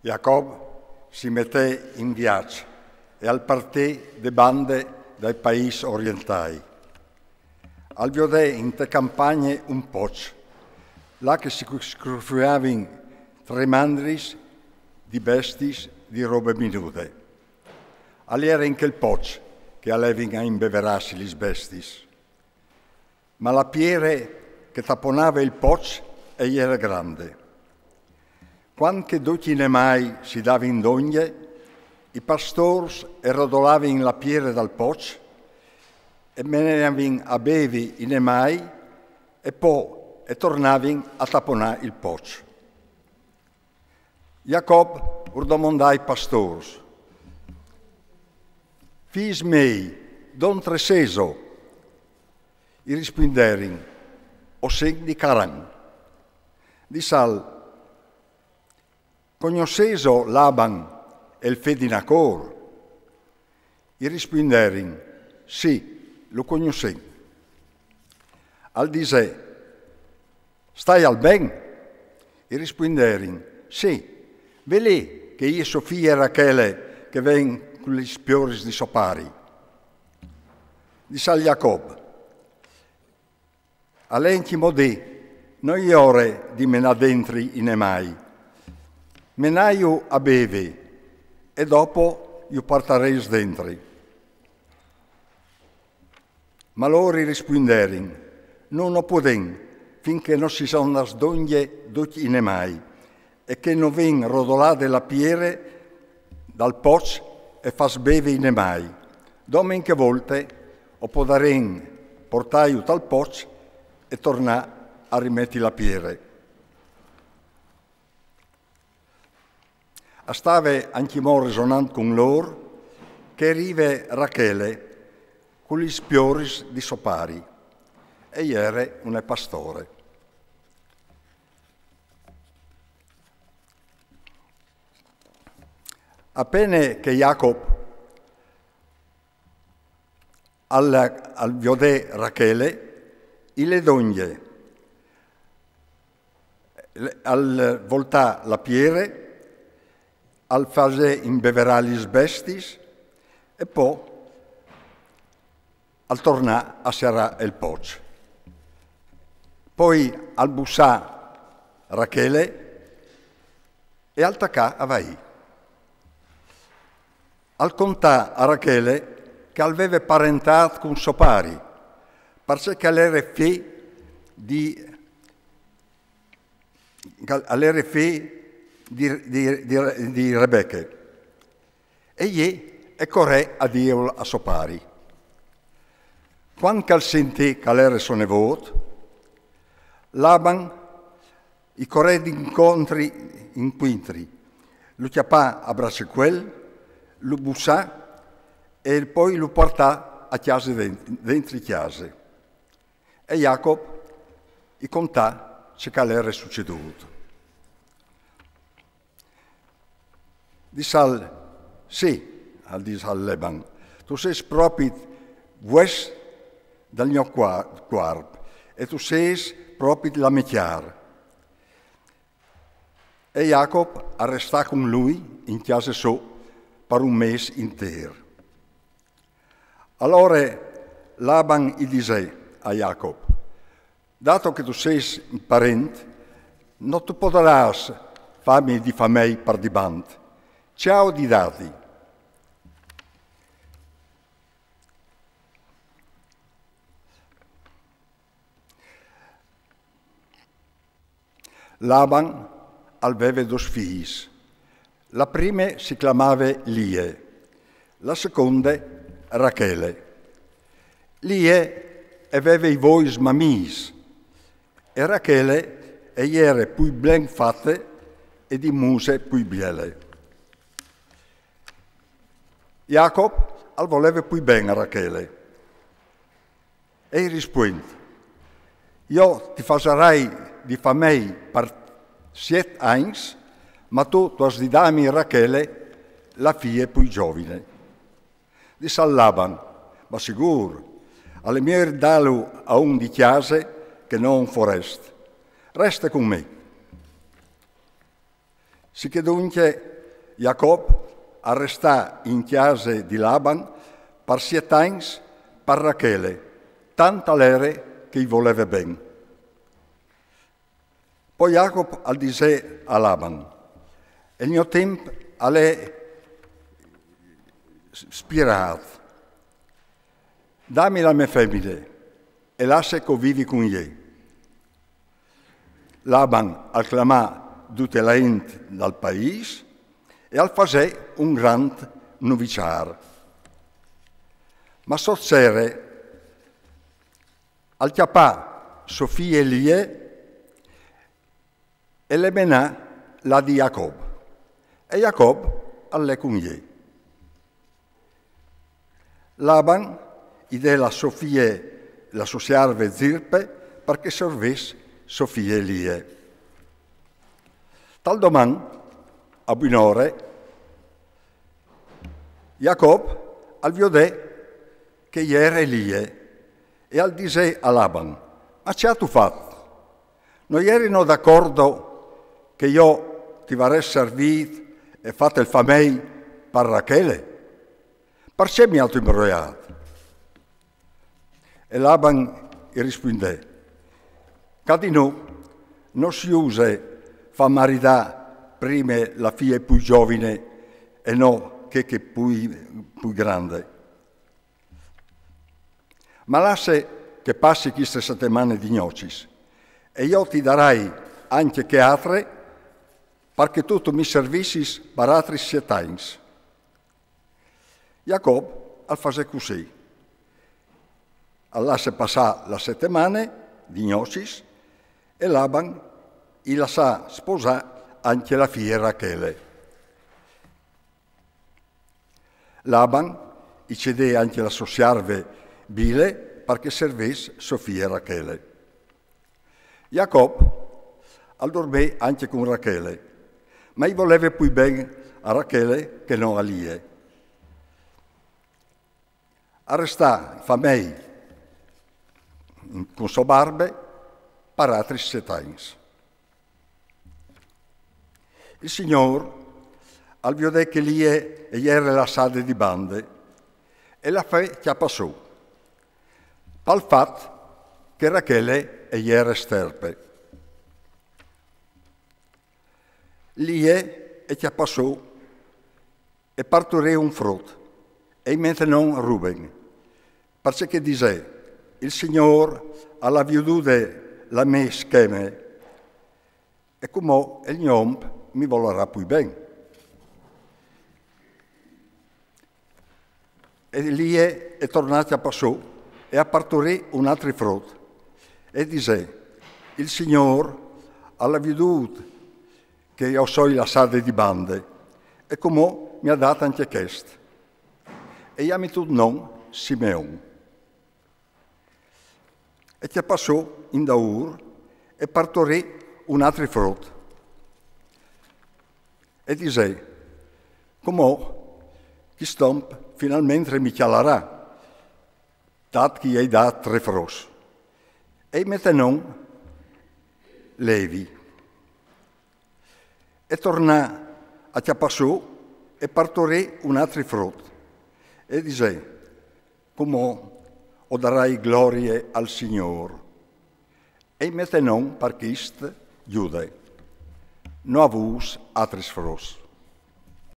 Jacob si mette in viaggio e al partì de bande dai paesi orientali. Al viodè in te campagne un poc, là che si scrufiavano tre mandris di bestis di robe minute. All'era in quel poc che allevano a imbeverarsi gli bestis. Ma la piere che tapponava il poc era grande. Quando tutti ne mai si dava in dogne, i pastori rodolavano la piere dal poc e menavano a bevi in mai e poi tornavano a tapponare il poc. Jacob domandò ai pastori: «Fis miei, d'ontre seso?» I risponderono: «O sen di Caran». Dissal: «Conosceso Laban e il figlio di Nacor?» I risponderono: «Sì, lo conosco». Al dise: «Stai al ben?» I risponderono: «Sì, vedi che io Sofia e Rachele che ven con gli spiori di sopari». Disse a Jacob: «All'entimo di, non è ore di mena dentri in emai, menaio a bevi e dopo io partirei dentro». Ma loro risponderono: «Non lo podem, finché non si sono las dogne tutti in emai e che non ven rodolate la piere dal poc e fas beve in emai. Domenica volte o podaren portaio tal poc e tornà a rimetti la piere». Stava anche mo resonando con loro che arriva Rachele con gli spioris di sopari e era un pastore. Appena che Jacob al viodè Rachele, le donne al voltà la piere, al fase imbeverà gli bestis e poi al tornà a serrà il poc. Poi al bussà Rachele e al taccà a vai. Al contà a Rachele che aveva parentato con sopari, perché era figlio di Rebecca. E gli è corre a Dio a sopari. Quando sentì che era sonnevoto, Laban i corre d'incontri in quintri, lo chiappò a bracciquel, lo bussà e poi lo portò a chiesa dentro chiesa. E Jacob gli contò ciò che era succeduto. Disse: «Sì», disse al Laban, «tu sei proprio vues dal mio cuore e tu sei proprio la mia chiara». E Jacob restò con lui in chiesa su per un mese intero. Allora Laban gli disse a Jacob: «Dato che tu sei un parente, non tu potrai farmi di famei per di band. Ciao di dati». Laban aveva due figli. La prima si chiamava Lie, la seconda Rachele. Lie aveva i vois mamis e Rachele era più ben fatte e di muse più belle. Jacob al voleva più bene a Rachele e rispose: «Io ti farai di famei per 7 anni, ma tu has di darmi Rachele, la figlia più giovane». Disse a Laban: «Ma sicuro, alle mie dallo a un di chiase che non forest. Resta con me». Sicché dunque Jacob arrestà in chiesa di Laban per 7 anni per Rachele, tanta l'ere che gli voleva ben. Poi Jacob al disse a Laban, il mio tempo è spirato, dammi la mia femmina e lascia che vivi con lei. Laban al clamà tutte le gente dal paese e al fasè un gran noviciar. Ma sozzere al chiappà Sofia e Lie e le menà la di Jacob. E Jacob alle con lei. Laban idè la Sofia, la sua serva Zirpe, perché servesse Sofia e Lie. Tal domani, a buon'ore, Jacob al viodè che era Lie e al disse a Laban, ma c'è tu fatto? Non erano d'accordo che io ti varrei servito e fatto il famei per Rachele? Perché mi ha imbrogliato? E Laban gli rispondè, che di noi non si usa fa marità prima la figlia più giovane e no che più grande. Ma lascia che passi queste settimane di gnocis e io ti darai anche che altre perché tu mi servissi per altri 7 anni. Jacob al fase così. Al lascia passare la settimana di gnocis e Laban gli lascia sposare anche la figlia Rachele. Laban gli cedè anche la sua serva Bile perché servesse Sofia e Rachele. Jacob al dormì anche con Rachele, ma gli voleva più bene a Rachele che non a Lie. Arrestà famei con sua barbe per altri 7 anni. Il Signore al viodè che Lie era la sade di bande e la fe che passò. Al fatto che Rachele era sterpe. Lie e che passò e partorì un frutto e mentre non Ruben, perché dice il Signore alla viudude la mia scheme e come il gnome mi volerà più bene. E Lie è tornato a passò e a partorì un altro frutto e dice il Signore alla viudude che io so la sade di bande e come mi ha dato anche questo e io mi tu non Simeon e che passò in Daur e partorì un altro frutto e dice come chi stomp finalmente mi chialerà dat che hai dato 3 fros e mette non Levi e torna a Chiapassù e partorì un altro frutto e dice come o darai glorie al Signore e mette non perché ist Giude non avus altri fros.